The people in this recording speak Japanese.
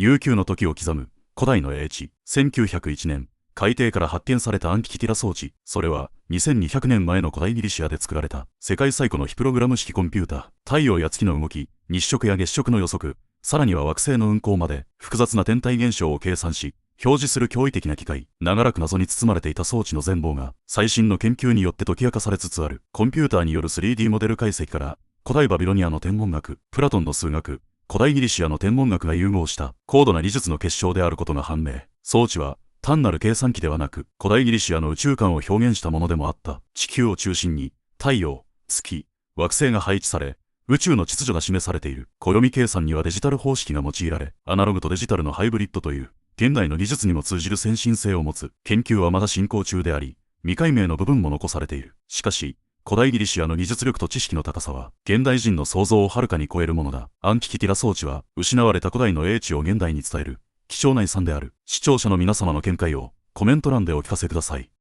悠久の時を刻む古代の英知。1901年、海底から発見されたアンティキティラ装置。それは2200年前の古代ギリシアで作られた世界最古の非プログラム式コンピューター。太陽や月の動き、日食や月食の予測、さらには惑星の運行まで複雑な天体現象を計算し、表示する驚異的な機械。長らく謎に包まれていた装置の全貌が最新の研究によって解き明かされつつある。コンピューターによる 3D モデル解析から古代バビロニアの天文学、プラトンの数学、古代ギリシアの天文学が融合した高度な技術の結晶であることが判明。装置は単なる計算機ではなく、古代ギリシアの宇宙観を表現したものでもあった。地球を中心に太陽、月、惑星が配置され、宇宙の秩序が示されている。暦計算にはデジタル方式が用いられ、アナログとデジタルのハイブリッドという現代の技術にも通じる先進性を持つ。研究はまだ進行中であり、未解明の部分も残されている。しかし、古代ギリシアの技術力と知識の高さは、現代人の想像をはるかに超えるものだ。アンティキティラ装置は、失われた古代の英知を現代に伝える、貴重な遺産である。視聴者の皆様の見解を、コメント欄でお聞かせください。